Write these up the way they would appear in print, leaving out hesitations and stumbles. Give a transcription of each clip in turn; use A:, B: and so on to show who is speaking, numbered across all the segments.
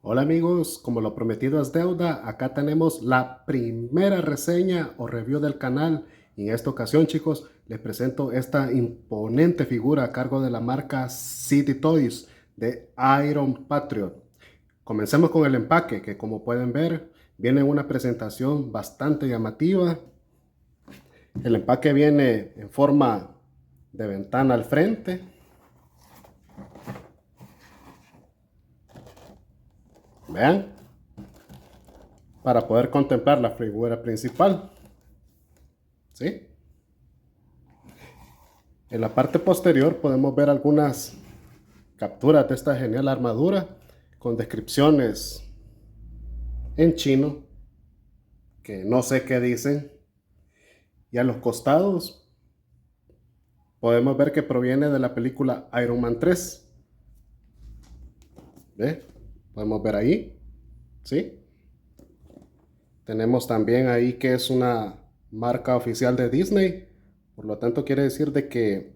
A: Hola amigos, como lo prometido es deuda, acá tenemos la primera reseña o review del canal. Y en esta ocasión, chicos, les presento esta imponente figura a cargo de la marca City Toys de Iron Patriot. Comencemos con el empaque, que como pueden ver, viene en una presentación bastante llamativa. El empaque viene en forma de ventana al frente. Vean, para poder contemplar la figura principal. ¿Sí? En la parte posterior podemos ver algunas capturas de esta genial armadura con descripciones en chino que no sé qué dicen. Y a los costados podemos ver que proviene de la película Iron Man 3. ¿Ve? Podemos ver ahí, ¿sí? Tenemos también ahí que es una marca oficial de Disney. Por lo tanto quiere decir de que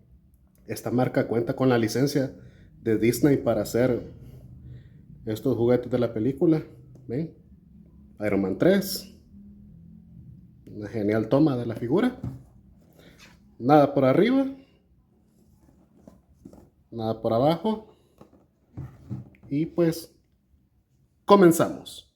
A: esta marca cuenta con la licencia de Disney para hacer estos juguetes de la película. ¿Ven? Iron Man 3. Una genial toma de la figura. Nada por arriba. Nada por abajo. Y pues comenzamos.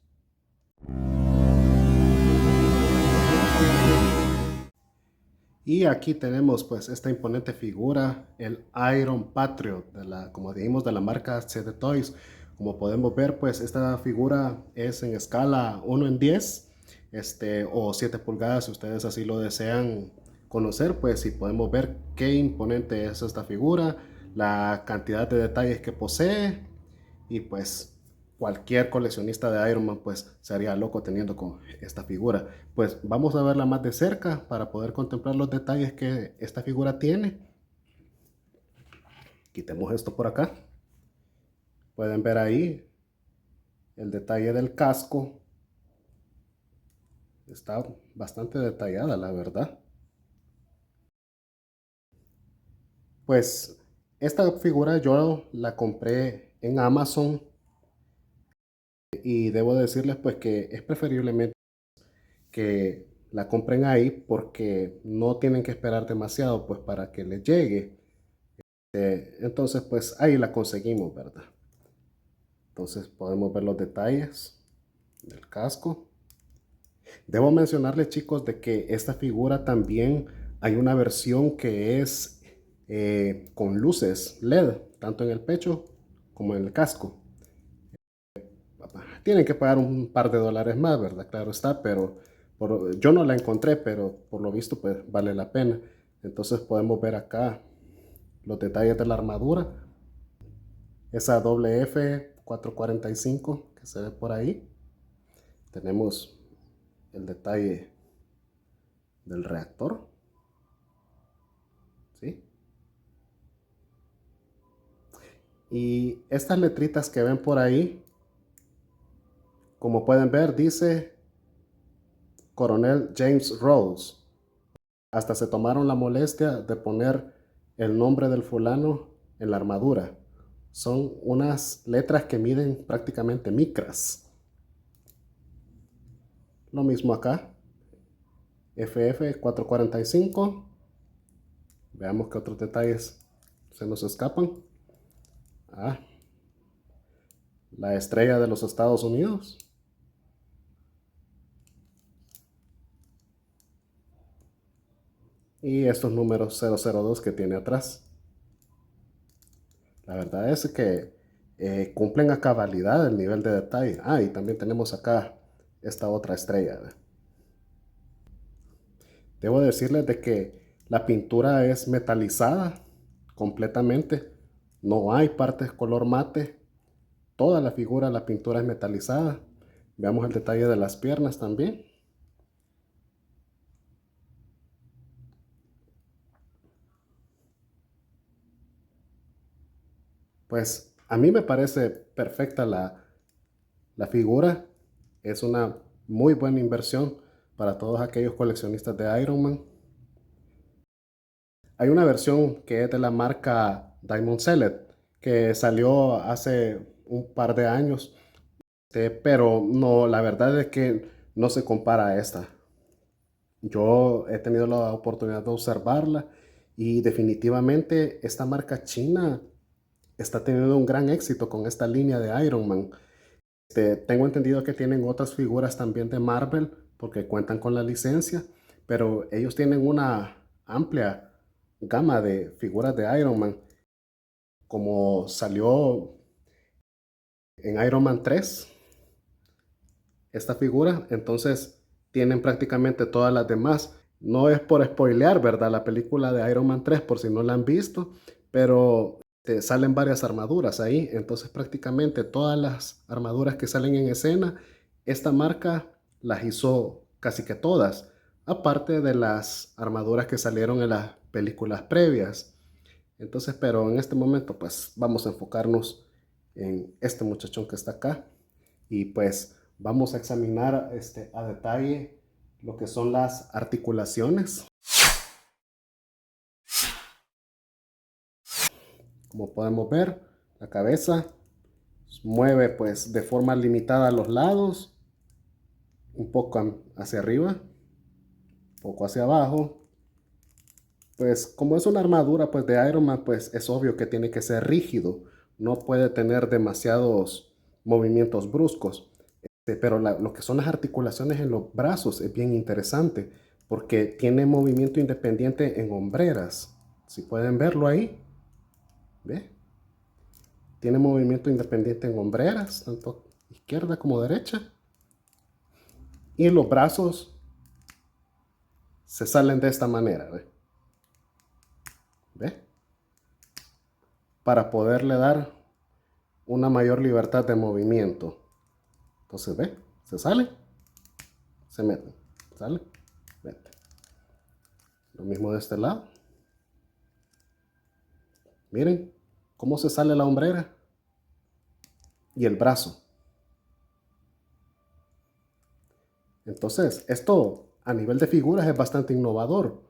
A: Y aquí tenemos pues esta imponente figura, el Iron Patriot, como dijimos, de la marca CD Toys. Como podemos ver, pues esta figura es en escala 1:10, o 7 pulgadas si ustedes así lo desean conocer, pues si podemos ver qué imponente es esta figura, la cantidad de detalles que posee y pues cualquier coleccionista de Iron Man pues se haría loco teniendo con esta figura. Pues vamos a verla más de cerca para poder contemplar los detalles que esta figura tiene. Quitemos esto por acá. Pueden ver ahí el detalle del casco. Está bastante detallada, la verdad. Pues esta figura yo la compré en Amazon y debo decirles pues que es preferiblemente que la compren ahí porque no tienen que esperar demasiado pues para que les llegue. Entonces pues ahí la conseguimos, ¿verdad? Entonces podemos ver los detalles del casco. Debo mencionarles, chicos, de que esta figura también hay una versión que es con luces LED, tanto en el pecho como en el casco. Tienen que pagar un par de dólares más, ¿verdad? Claro está, pero yo no la encontré, pero por lo visto pues vale la pena. Entonces podemos ver acá los detalles de la armadura, esa WF-445 que se ve por ahí. Tenemos el detalle del reactor, ¿sí? Y estas letritas que ven por ahí, como pueden ver, dice Coronel James Rose. Hasta se tomaron la molestia de poner el nombre del fulano en la armadura. Son unas letras que miden prácticamente micras. Lo mismo acá. FF445. Veamos qué otros detalles se nos escapan. Ah, la estrella de los Estados Unidos. Y estos números 002 que tiene atrás. La verdad es que cumplen a cabalidad el nivel de detalle. Ah, y también tenemos acá esta otra estrella. Debo decirles de que la pintura es metalizada completamente. No hay partes color mate. Toda la figura, la pintura es metalizada. Veamos el detalle de las piernas también. Pues a mí me parece perfecta la figura. Es una muy buena inversión para todos aquellos coleccionistas de Iron Man. Hay una versión que es de la marca Diamond Select que salió hace un par de años. pero no, la verdad es que no se compara a esta. Yo he tenido la oportunidad de observarla y definitivamente esta marca china está teniendo un gran éxito con esta línea de Iron Man. Tengo entendido que tienen otras figuras también de Marvel porque cuentan con la licencia, pero ellos tienen una amplia gama de figuras de Iron Man, como salió en Iron Man 3 esta figura, entonces tienen prácticamente todas las demás. No es por spoilear, ¿verdad? La película de Iron Man 3 por si no la han visto, pero te salen varias armaduras ahí, entonces prácticamente todas las armaduras que salen en escena, esta marca las hizo casi que todas, aparte de las armaduras que salieron en las películas previas. Entonces, pero en este momento, pues vamos a enfocarnos en este muchachón que está acá y pues vamos a examinar a detalle lo que son las articulaciones. Como podemos ver, la cabeza mueve pues de forma limitada a los lados, un poco hacia arriba, un poco hacia abajo. Pues como es una armadura pues de Iron Man, pues es obvio que tiene que ser rígido, no puede tener demasiados movimientos bruscos. Pero lo que son las articulaciones en los brazos es bien interesante porque tiene movimiento independiente en hombreras. Si pueden verlo ahí, ¿ve? Tiene movimiento independiente en hombreras, tanto izquierda como derecha. Y los brazos se salen de esta manera, ¿ve? ¿Ve? Para poderle dar una mayor libertad de movimiento. Entonces, ¿ve? Se sale, se mete, sale, mete. Lo mismo de este lado. Miren cómo se sale la hombrera y el brazo. Entonces, esto a nivel de figuras es bastante innovador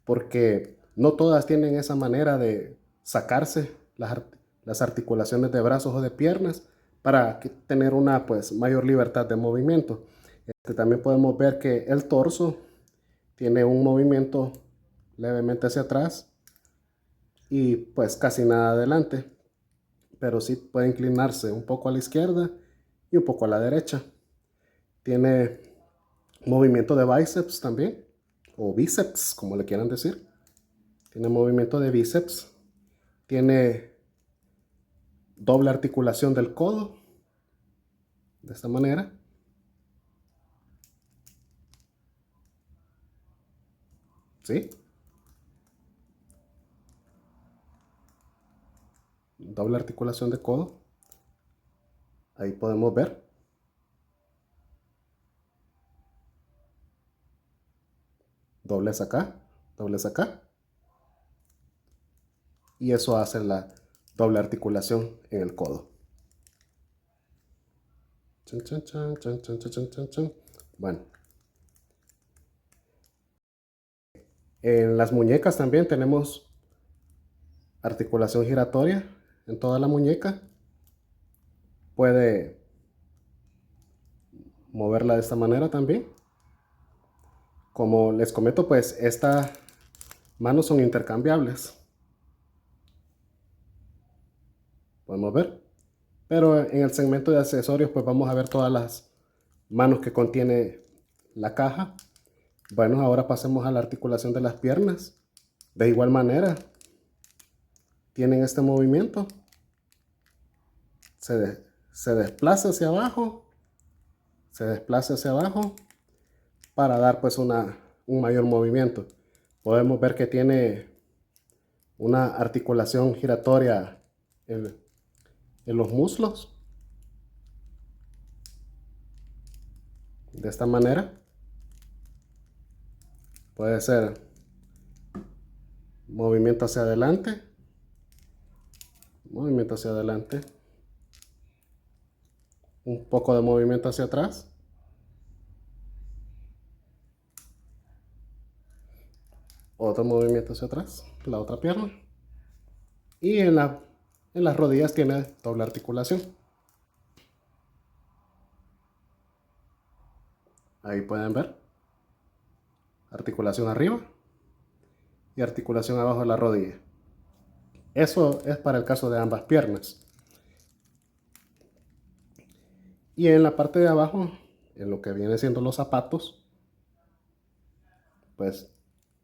A: porque no todas tienen esa manera de sacarse las articulaciones de brazos o de piernas para tener una pues mayor libertad de movimiento. También podemos ver que el torso tiene un movimiento levemente hacia atrás y pues casi nada adelante, pero sí puede inclinarse un poco a la izquierda y un poco a la derecha. Tiene movimiento de bíceps también, o bíceps, como le quieran decir. Tiene movimiento de bíceps. Tiene doble articulación del codo, de esta manera. ¿Sí? Doble articulación de codo. Ahí podemos ver. Dobles acá, dobles acá. Y eso hace la doble articulación en el codo. Chan, chan, chan, chan, chan, chan, chan, chan. Bueno. En las muñecas también tenemos articulación giratoria en toda la muñeca. Puede moverla de esta manera también. Como les comento, pues estas manos son intercambiables. Podemos ver. Pero en el segmento de accesorios, pues vamos a ver todas las manos que contiene la caja. Bueno, ahora pasemos a la articulación de las piernas. De igual manera, tienen este movimiento. Se desplaza hacia abajo. Se desplaza hacia abajo para dar pues un mayor movimiento. Podemos ver que tiene una articulación giratoria en los muslos. De esta manera. Puede ser movimiento hacia adelante. Movimiento hacia adelante. Un poco de movimiento hacia atrás. Otro movimiento hacia atrás. La otra pierna. Y en las rodillas tiene doble articulación. Ahí pueden ver. Articulación arriba y articulación abajo de la rodilla. Eso es para el caso de ambas piernas. Y en la parte de abajo, en lo que viene siendo los zapatos, pues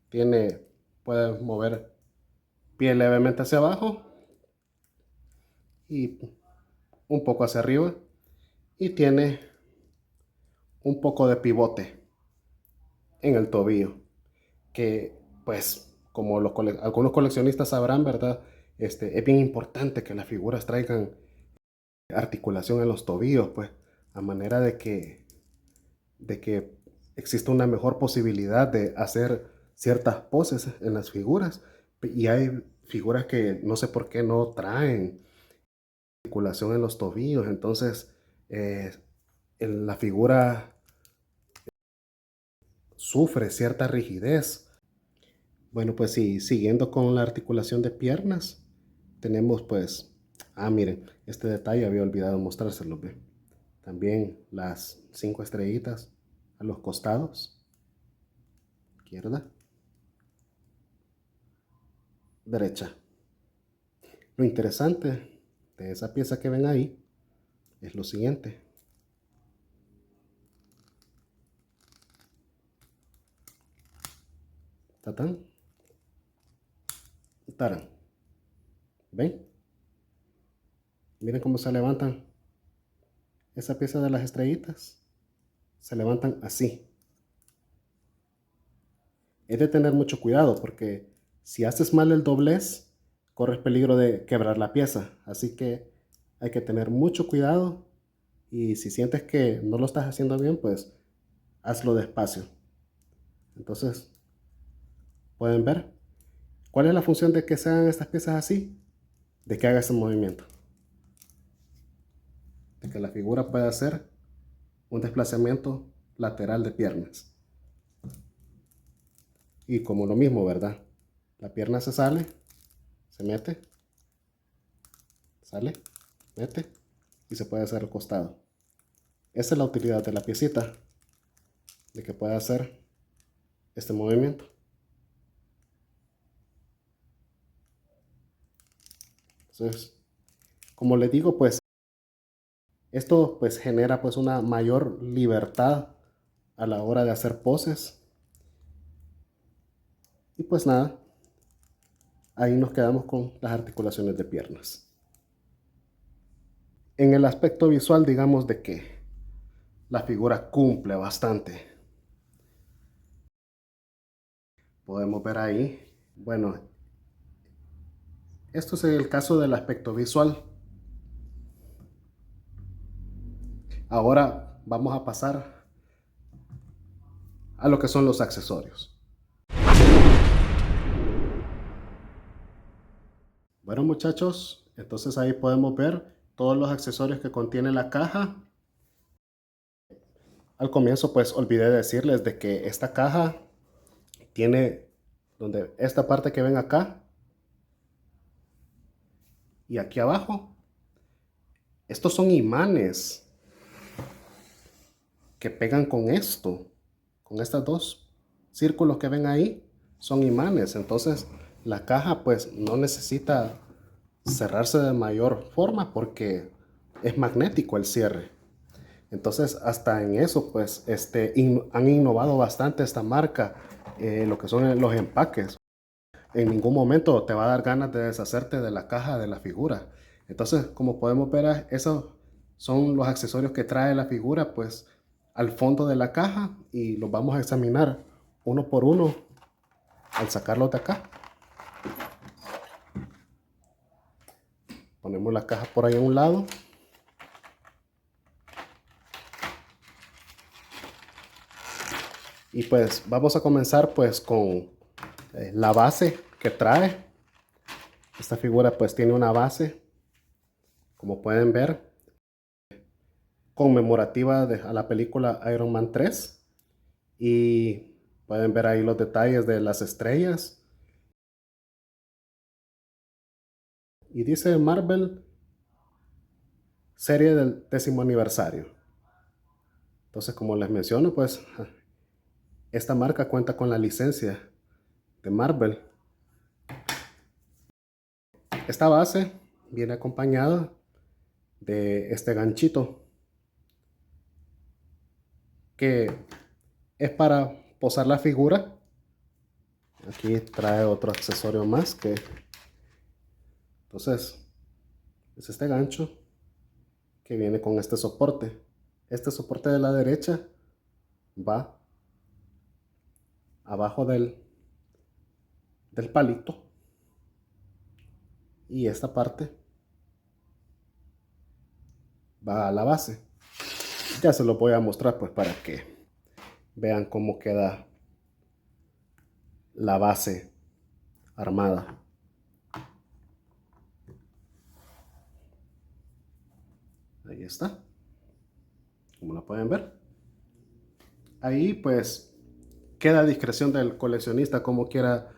A: puede mover pie levemente hacia abajo y un poco hacia arriba. Y tiene un poco de pivote en el tobillo, que pues como algunos coleccionistas sabrán, ¿verdad? Es bien importante que las figuras traigan articulación en los tobillos, pues, a manera de que exista una mejor posibilidad de hacer ciertas poses en las figuras. Y hay figuras que no sé por qué no traen articulación en los tobillos, entonces la figura sufre cierta rigidez. Bueno, pues sí, siguiendo con la articulación de piernas, tenemos pues, miren, este detalle había olvidado mostrárselo, ¿ve? También las 5 estrellitas a los costados, izquierda, derecha. Lo interesante de esa pieza que ven ahí es lo siguiente. Tatán, tarán. ¿Ven? Miren cómo se levantan esa pieza de las estrellitas. Se levantan así. Es de tener mucho cuidado porque si haces mal el doblez, corres peligro de quebrar la pieza. Así que hay que tener mucho cuidado y si sientes que no lo estás haciendo bien, pues hazlo despacio. Entonces, ¿pueden ver? ¿Cuál es la función de que sean estas piezas así? De que haga ese movimiento. De que la figura pueda hacer un desplazamiento lateral de piernas. Y como lo mismo, ¿verdad? La pierna se sale, se mete, sale, mete y se puede hacer al costado. Esa es la utilidad de la piecita, de que pueda hacer este movimiento. Entonces, como les digo, pues esto pues genera pues una mayor libertad a la hora de hacer poses. Y pues nada, ahí nos quedamos con las articulaciones de piernas. En el aspecto visual, digamos de que la figura cumple bastante. Podemos ver ahí, bueno, esto es el caso del aspecto visual. Ahora vamos a pasar a lo que son los accesorios. Bueno muchachos, entonces ahí podemos ver todos los accesorios que contiene la caja. Al comienzo pues olvidé decirles de que esta caja tiene donde esta parte que ven acá y aquí abajo. Estos son imanes que pegan con esto, con estos dos círculos que ven ahí, son imanes. Entonces la caja pues no necesita cerrarse de mayor forma porque es magnético el cierre. Entonces hasta en eso pues han innovado bastante esta marca, lo que son los empaques. En ningún momento te va a dar ganas de deshacerte de la caja de la figura. Entonces, como podemos ver, esos son los accesorios que trae la figura pues al fondo de la caja y los vamos a examinar uno por uno al sacarlos de acá. Ponemos la caja por ahí a un lado. Y pues vamos a comenzar pues con la base que trae. Esta figura pues tiene una base, como pueden ver, conmemorativa a la película Iron Man 3. Y pueden ver ahí los detalles de las estrellas. Y dice Marvel, serie del 10º aniversario. Entonces, como les menciono, pues esta marca cuenta con la licencia de Marvel. Esta base viene acompañada de este ganchito que es para posar la figura. Aquí trae otro accesorio más que entonces es este gancho que viene con este soporte. Este soporte de la derecha va abajo del palito y esta parte va a la base. Ya se lo voy a mostrar pues para que vean cómo queda la base armada. Ahí está, como la pueden ver. Ahí pues queda a discreción del coleccionista como quiera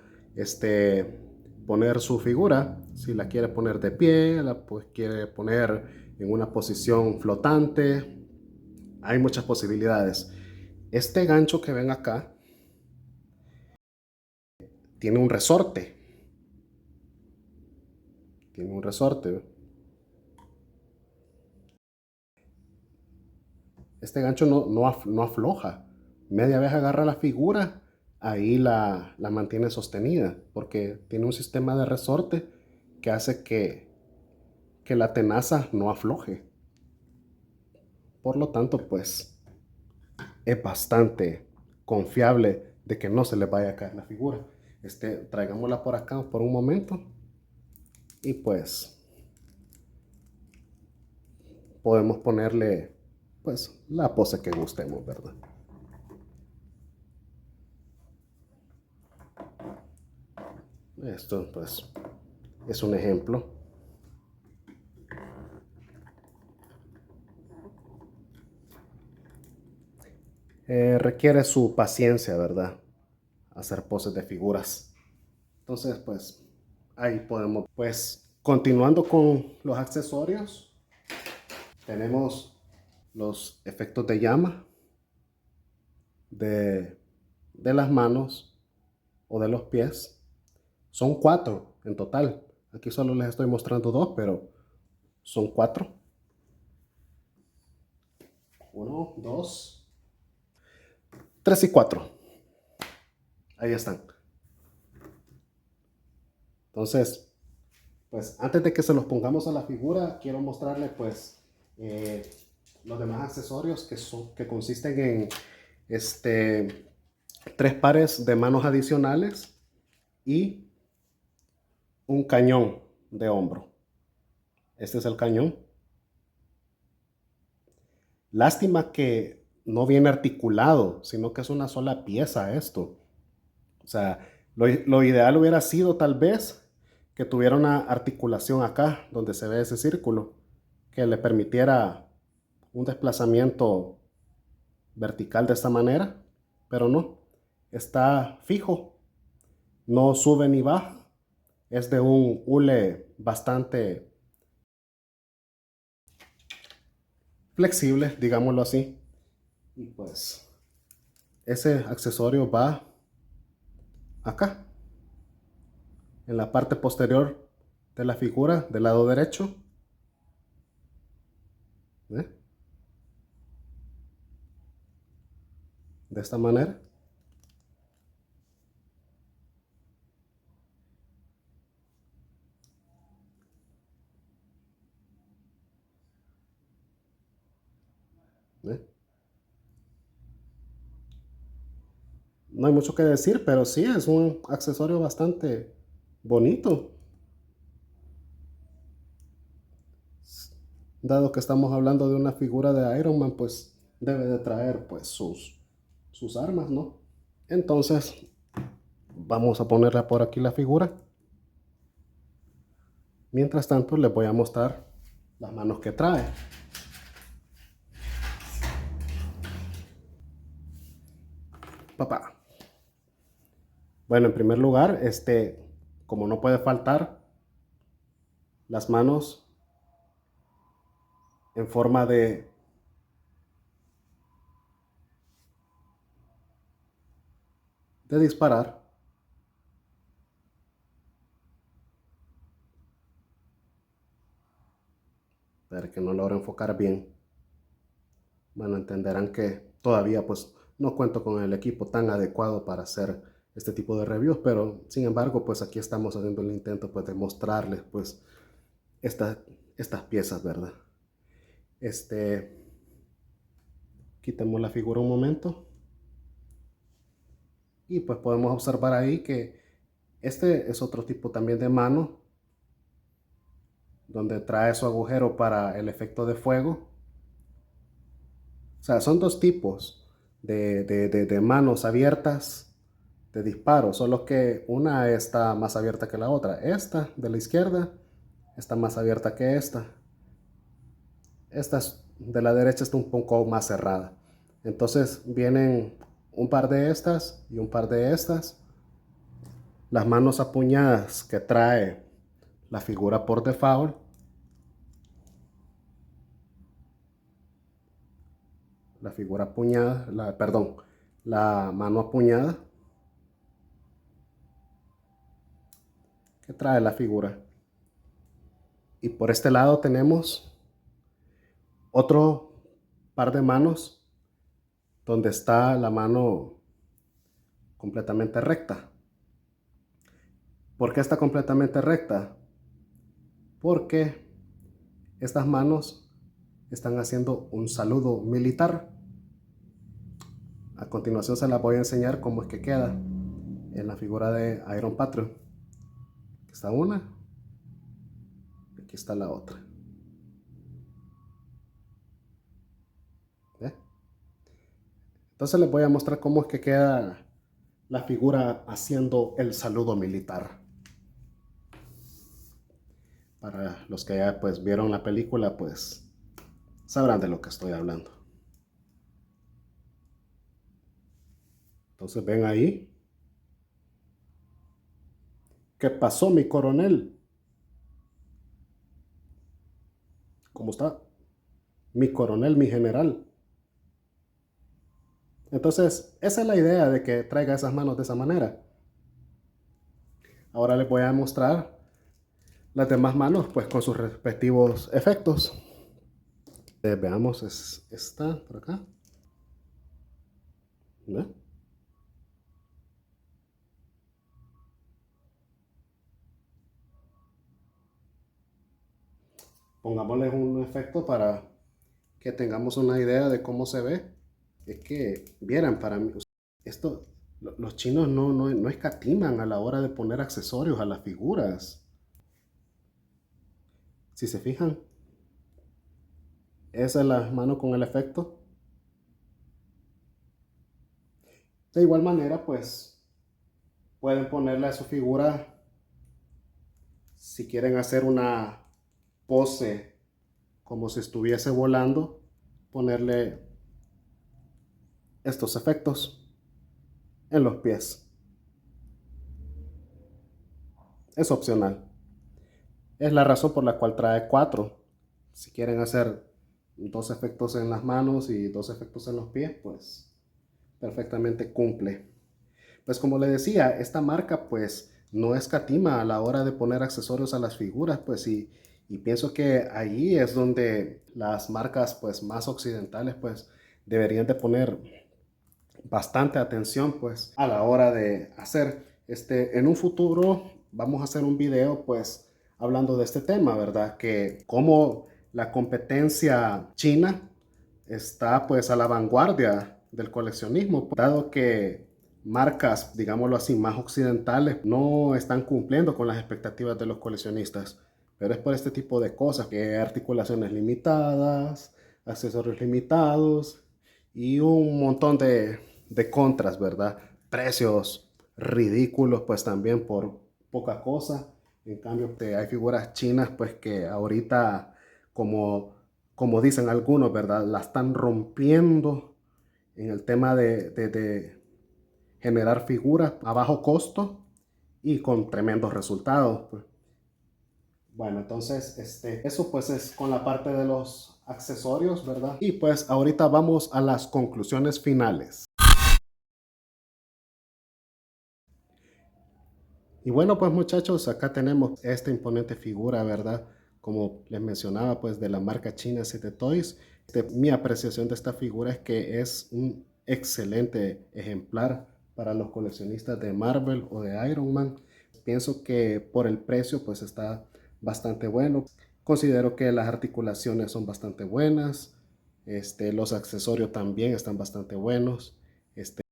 A: poner su figura. Si la quiere poner de pie, pues quiere poner en una posición flotante. Hay muchas posibilidades. Este gancho que ven acá tiene un resorte. Tiene un resorte. Este gancho no afloja. Media vez agarra la figura, ahí la mantiene sostenida, porque tiene un sistema de resorte que hace que la tenaza no afloje. Por lo tanto, pues es bastante confiable de que no se le vaya a caer la figura. Traigámosla por acá por un momento y pues podemos ponerle pues la pose que gustemos, ¿verdad? Esto pues es un ejemplo. Requiere su paciencia, ¿verdad? Hacer poses de figuras. Entonces, pues ahí podemos, pues continuando con los accesorios, tenemos los efectos de llama de, de las manos o de los pies. Son 4 en total. Aquí solo les estoy mostrando 2, pero son 4. 1, 2, 3 y 4. Ahí están. Entonces, pues antes de que se los pongamos a la figura, quiero mostrarles pues los demás accesorios que consisten en 3 pares de manos adicionales y un cañón de hombro. Este es el cañón. Lástima que no viene articulado, sino que es una sola pieza esto. O sea, lo ideal hubiera sido tal vez que tuviera una articulación acá, donde se ve ese círculo, que le permitiera un desplazamiento vertical de esta manera, pero no, está fijo, no sube ni baja, es de un hule bastante flexible, digámoslo así, y pues ese accesorio va acá, en la parte posterior de la figura del lado derecho. ¿Ve? De esta manera. ¿Ve? No hay mucho que decir, pero sí es un accesorio bastante bonito. Dado que estamos hablando de una figura de Iron Man, pues debe de traer pues sus armas, ¿no? Entonces, vamos a ponerle por aquí la figura. Mientras tanto, les voy a mostrar las manos que trae. Papá. Bueno, en primer lugar, como no puede faltar, las manos en forma de disparar. Para que no logro enfocar bien. Bueno, entenderán que todavía pues no cuento con el equipo tan adecuado para hacer este tipo de reviews, pero sin embargo pues aquí estamos haciendo el intento pues de mostrarles pues estas piezas, ¿verdad? Quitemos la figura un momento y pues podemos observar ahí que este es otro tipo también de mano donde trae su agujero para el efecto de fuego. O sea, son dos tipos de manos abiertas de disparo, solo que una está más abierta que la otra. Esta de la izquierda está más abierta que esta. Esta de la derecha está un poco más cerrada. Entonces vienen un par de estas y un par de estas. Las manos apuñadas que trae la figura por default. La figura apuñada, perdón, la mano apuñada que trae la figura. Y por este lado tenemos otro par de manos donde está la mano completamente recta. ¿Por qué está completamente recta? Porque estas manos están haciendo un saludo militar. A continuación se las voy a enseñar cómo es que queda en la figura de Iron Patriot. Aquí está una, aquí está la otra. ¿Ve? Entonces les voy a mostrar cómo es que queda la figura haciendo el saludo militar. Para los que ya pues vieron la película, pues sabrán de lo que estoy hablando. Entonces ven ahí. ¿Qué pasó, mi coronel? ¿Cómo está? Mi coronel, mi general. Entonces, esa es la idea de que traiga esas manos de esa manera. Ahora les voy a mostrar las demás manos, pues con sus respectivos efectos. Veamos, es esta por acá. ¿Ve? Pongámosles un efecto para que tengamos una idea de cómo se ve. Es que, vieran, para mí, esto, los chinos no escatiman a la hora de poner accesorios a las figuras. Si se fijan, esa es la mano con el efecto. De igual manera, pues, pueden ponerle a su figura, si quieren hacer una pose como si estuviese volando, ponerle estos efectos en los pies. Es opcional. Es la razón por la cual trae 4. Si quieren hacer 2 efectos en las manos y 2 efectos en los pies, pues perfectamente cumple. Pues como le decía, esta marca pues no escatima a la hora de poner accesorios a las figuras, pues y pienso que ahí es donde las marcas pues más occidentales pues deberían de poner bastante atención pues a la hora de hacer en un futuro vamos a hacer un video pues hablando de este tema, ¿verdad? Que cómo la competencia china está pues a la vanguardia del coleccionismo, dado que marcas, digámoslo así, más occidentales no están cumpliendo con las expectativas de los coleccionistas. Pero es por este tipo de cosas, que articulaciones limitadas, accesorios limitados y un montón de contras, ¿verdad? Precios ridículos, pues también por poca cosa. En cambio, hay figuras chinas, pues que ahorita, como dicen algunos, ¿verdad? La están rompiendo en el tema de generar figuras a bajo costo y con tremendos resultados, pues. Bueno, entonces, eso pues es con la parte de los accesorios, ¿verdad? Y pues ahorita vamos a las conclusiones finales. Y bueno, pues muchachos, acá tenemos esta imponente figura, ¿verdad? Como les mencionaba, pues de la marca china CT Toys. Mi apreciación de esta figura es que es un excelente ejemplar para los coleccionistas de Marvel o de Iron Man. Pienso que por el precio, pues está bastante bueno. Considero que las articulaciones son bastante buenas. Los accesorios también están bastante buenos.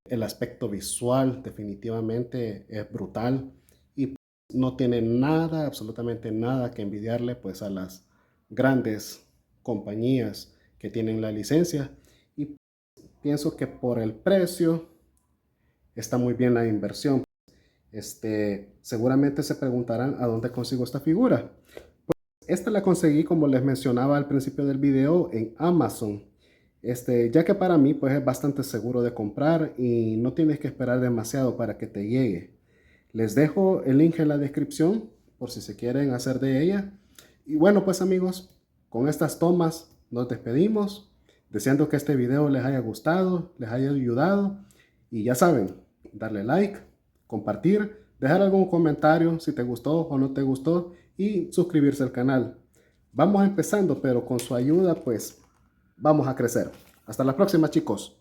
A: El aspecto visual definitivamente es brutal y no tiene nada, absolutamente nada que envidiarle pues a las grandes compañías que tienen la licencia, y pienso que por el precio está muy bien la inversión. Seguramente se preguntarán a dónde consigo esta figura. Esta la conseguí, como les mencionaba al principio del video, en Amazon. Ya que para mí pues es bastante seguro de comprar y no tienes que esperar demasiado para que te llegue. Les dejo el link en la descripción por si se quieren hacer de ella. Y bueno, pues amigos, con estas tomas nos despedimos, deseando que este video les haya gustado, les haya ayudado. Y ya saben, darle like, compartir, dejar algún comentario si te gustó o no te gustó y suscribirse al canal. Vamos empezando, pero con su ayuda pues vamos a crecer. Hasta la próxima, chicos.